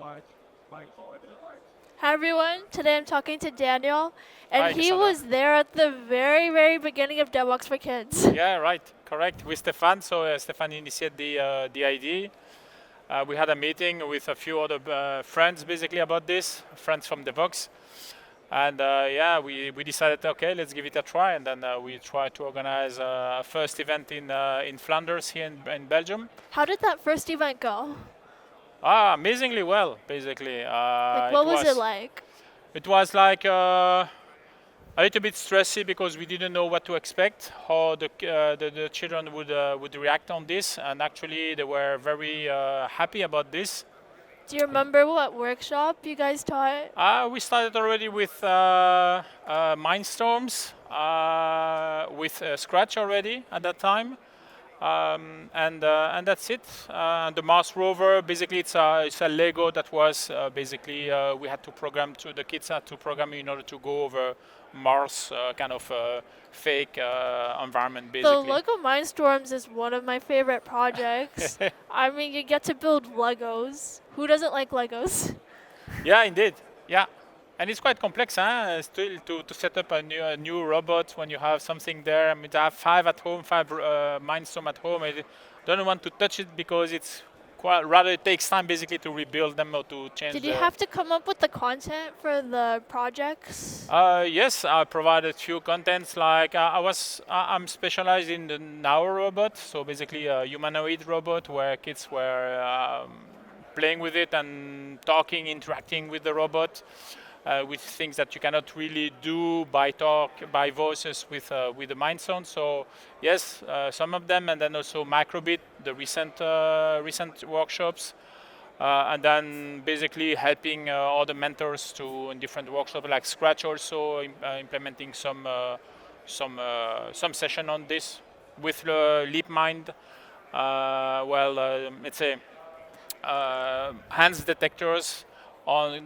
Hi everyone, today I'm talking to Daniel, and Hi, he Cassandra. was there at the very, very beginning of Devoxx4Kids. Yeah, right, correct. With Stefan. So Stefan initiated the idea. We had a meeting with a few other friends, basically about this, friends from Devoxx, and yeah, we decided, okay, let's give it a try, and then we tried to organize a first event in Flanders here in Belgium. How did that first event go? Amazingly well, basically. Like, what was it like? It was like. A little bit stressy because we didn't know what to expect, how the children would react on this, and actually they were very happy about this. Do you remember what workshop you guys taught? We started already with Mindstorms, with Scratch already at that time. And that's it. The Mars rover, basically, it's a Lego that was basically we had to program to the kids had to program in order to go over Mars, kind of fake environment, The basically. LEGO Mindstorms is one of my favorite projects. I mean, you get to build Legos. Who doesn't like Legos? Yeah, indeed. Yeah. And it's quite complex, huh? Still to set up a new robot when you have something there. I mean, I have five at home, five Mindstorm at home. I don't want to touch it because it's quite, rather it takes time basically to rebuild them or to change Did you have to come up with the content for the projects? Yes, I provided few contents like I'm specialized in the Now robot, so basically a humanoid robot where kids were playing with it and talking, interacting with the robot. With things that you cannot really do by voices with the mind sound. So yes, some of them, and then also Microbit, the recent workshops, and then basically helping other mentors to in different workshops like Scratch, also implementing some session on this with LeapMind. Let's say hands detectors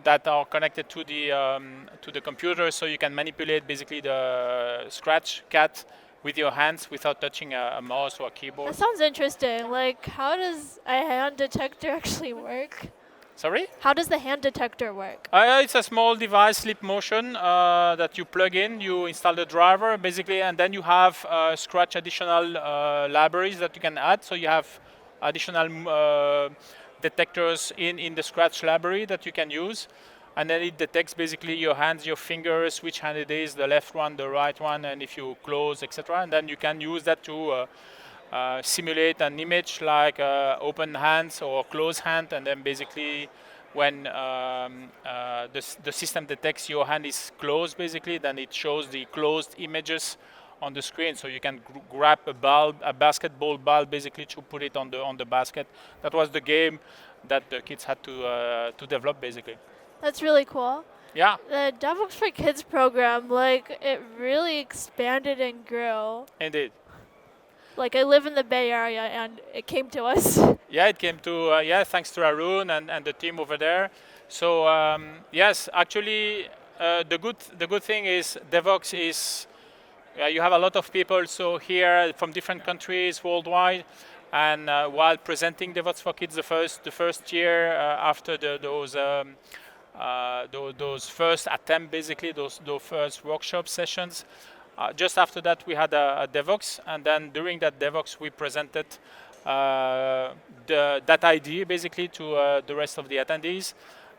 that are connected to the computer, so you can manipulate basically the Scratch cat with your hands without touching a mouse or a keyboard. That sounds interesting. Like, how does a hand detector actually work? Sorry? How does the hand detector work? It's a small device, Sleep Motion, that you plug in. You install the driver, basically, and then you have Scratch additional libraries that you can add. So you have additional detectors in the Scratch library that you can use. And then it detects basically your hands, your fingers, which hand it is, the left one, the right one, and if you close, etc. And then you can use that to simulate an image like open hands or closed hand, and then basically when the system detects your hand is closed, basically, then it shows the closed images on the screen, so you can grab a basketball ball, basically, to put it on the basket. That was the game that the kids had to develop, basically. That's really cool. Yeah, The Devoxx4Kids program, like, it really expanded and grew. indeed. Like, I live in the Bay Area, and it came to us. Yeah, it came to thanks to Arun and the team over there. So yes, actually, the good thing is Devoxx is you have a lot of people so here from different countries worldwide, and while presenting Devoxx4Kids the first year after those first attempt, basically those first workshop sessions. Just after that, we had a Devoxx, and then during that Devoxx, we presented that idea basically to the rest of the attendees.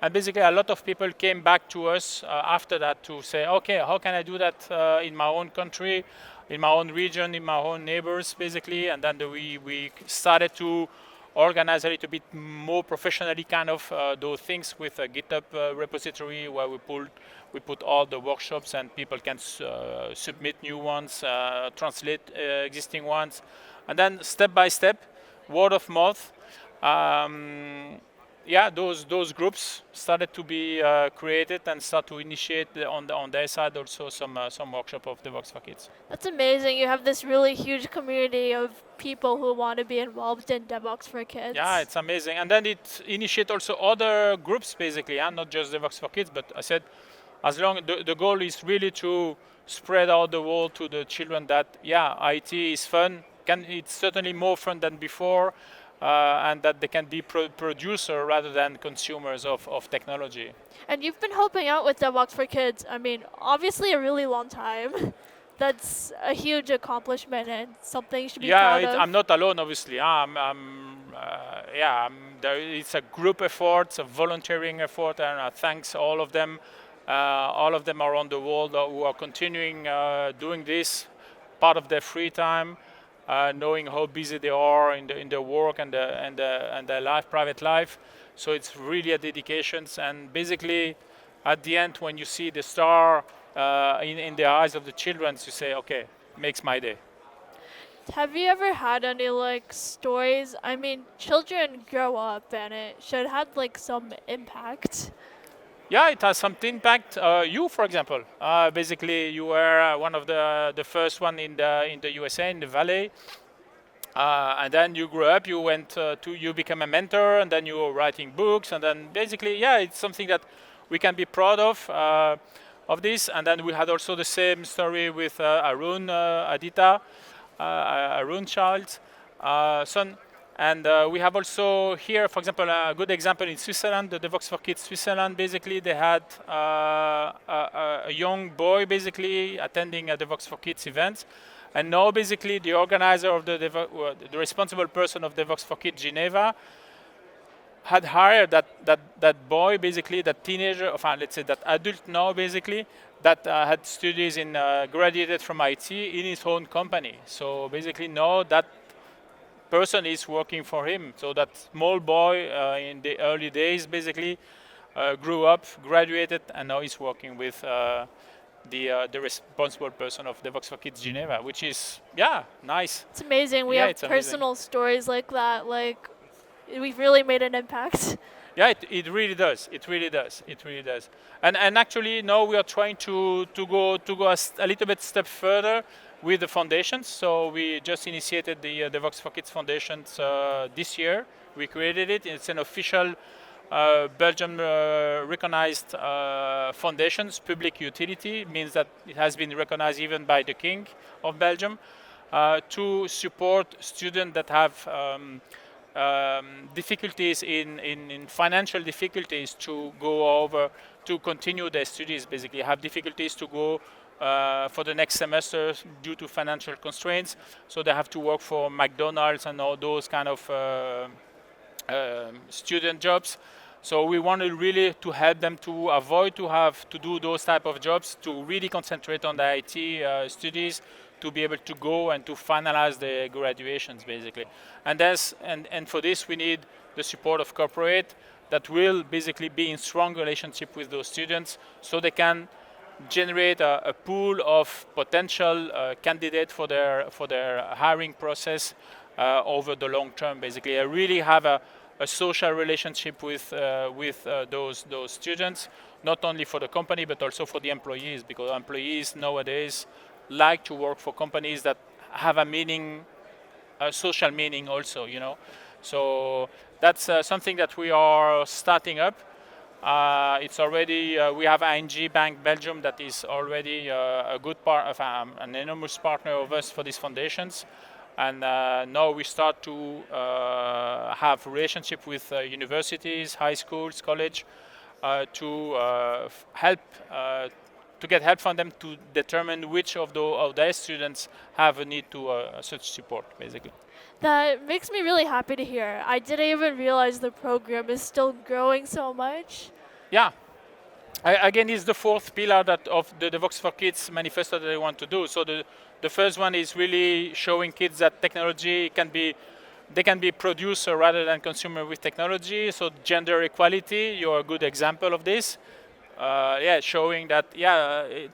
And basically, a lot of people came back to us after that to say, okay, how can I do that in my own country, in my own region, in my own neighbors, basically. And then we started to organize a little bit more professionally kind of those things with a GitHub repository where we put all the workshops and people can submit new ones, translate existing ones, and then step by step, word of mouth. Those groups started to be created and start to initiate on their side also some workshop of Devoxx4Kids. That's amazing. You have this really huge community of people who want to be involved in Devoxx4Kids. Yeah, it's amazing. And then it initiate also other groups basically, not just Devoxx4Kids, but I said, as long the goal is really to spread out the word to the children that IT is fun. It's certainly more fun than before. and that they can be producer rather than consumers of technology. And you've been helping out with Devoxx4Kids. I mean, obviously a really long time. That's a huge accomplishment and something you should be proud of. I'm not alone, obviously. It's a group effort, it's a volunteering effort, and thanks all of them. All of them around the world who are continuing doing this part of their free time, knowing how busy they are in their work and their life, private life. So it's really a dedication. And basically, at the end, when you see the star in the eyes of the children, you say, okay, makes my day. Have you ever had any like stories? I mean, children grow up and it should have like some impact. Yeah, it has some impact. You, for example, basically you were one of the first one in the USA, in the Valley. And then you grew up, you become a mentor, and then you were writing books, and then basically, yeah, it's something that we can be proud of this. And then we had also the same story with Arun Adita, Arun child's son. And we have also here, for example, a good example in Switzerland, the Devoxx4Kids Switzerland. Basically, they had a young boy basically attending a Devoxx4Kids event. And now, basically, the organizer of the responsible person of Devoxx4Kids Geneva had hired that boy, basically, that teenager, let's say that adult now, basically, that had studies in, graduated from IT in his own company. So basically, now that person is working for him. So that small boy in the early days, basically, grew up, graduated, and now he's working with the responsible person of Devoxx4Kids Geneva, which is, yeah, nice. It's amazing. We have personal stories like that. Like, we've really made an impact. Yeah, it really does. It really does. It really does. And actually, now we are trying to go a little bit step further with the foundations. So we just initiated the Devoxx4Kids Foundation this year. We created it. It's an official Belgium recognized foundations, public utility, means that it has been recognized even by the King of Belgium, to support students that have difficulties in financial difficulties to go over, to continue their studies, basically have difficulties to go for the next semester due to financial constraints. So they have to work for McDonald's and all those kind of student jobs. So we wanted really to help them to avoid to have to do those type of jobs, to really concentrate on the IT studies, to be able to go and to finalize the graduations, basically. And for this, we need the support of corporate that will basically be in strong relationship with those students, so they can generate a pool of potential candidates for their hiring process over the long term. Basically, I really have a social relationship with those students, not only for the company but also for the employees, because employees nowadays like to work for companies that have a meaning, a social meaning also, you know. So that's something that we are starting up. It's already, we have ING Bank Belgium that is already a good part of an enormous partner of us for these foundations. And now we start to have relationship with universities, high schools, college, to help, to get help from them to determine which of their students have a need to such support, basically. That makes me really happy to hear. I didn't even realize the program is still growing so much. Yeah. Again, it's the fourth pillar of the Devoxx4Kids manifesto that they want to do. So the first one is really showing kids that technology they can be producer rather than consumer with technology. So gender equality, you're a good example of this. Showing that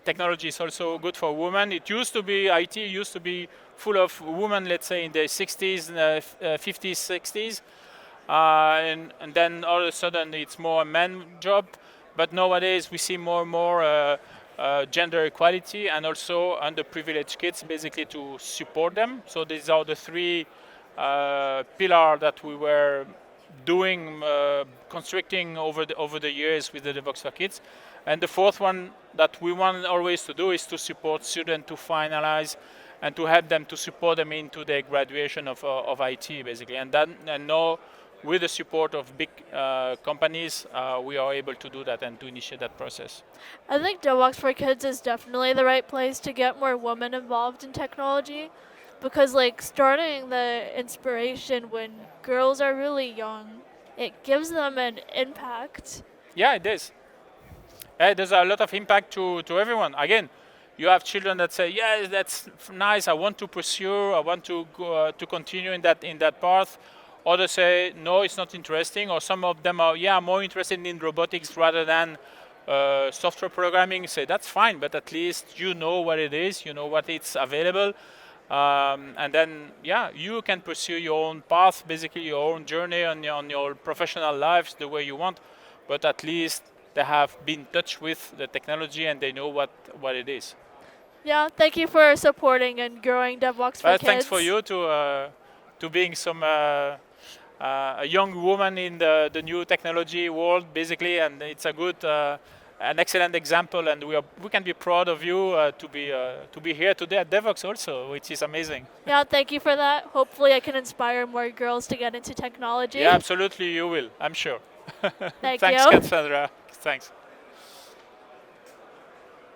technology is also good for women. It used to be, IT used to be full of women, let's say in the 60s, 50s, 60s, and then all of a sudden it's more a man job. But nowadays we see more and more gender equality and also underprivileged kids, basically to support them. So these are the three pillars that we were doing, constructing over the years with the Devoxx4Kids. And the fourth one that we want always to do is to support students to finalize and to help them, to support them into their graduation of IT basically. And now with the support of big companies, we are able to do that and to initiate that process. I think Devoxx4Kids is definitely the right place to get more women involved in technology, because like starting the inspiration when girls are really young, it gives them an impact. Yeah, it is. There's a lot of impact to everyone. Again, you have children that say, "Yeah, that's nice. I want to pursue. I want to go, to continue in that path." Others say, "No, it's not interesting." Or some of them are, "Yeah, I'm more interested in robotics rather than software programming." Say that's fine, but at least you know what it is. You know what it's available, and then yeah, you can pursue your own path, basically your own journey on your professional lives the way you want. But at least they have been in touch with the technology and they know what it is. Yeah, thank you for supporting and growing Devoxx4Kids. Thanks for you to being some a young woman in the new technology world, basically, and it's a good, an excellent example, and we can be proud of you to be here today at Devoxx also, which is amazing. Yeah, thank you for that. Hopefully, I can inspire more girls to get into technology. Yeah, absolutely, you will. I'm sure. Thank Thanks, you. Cassandra. Thanks.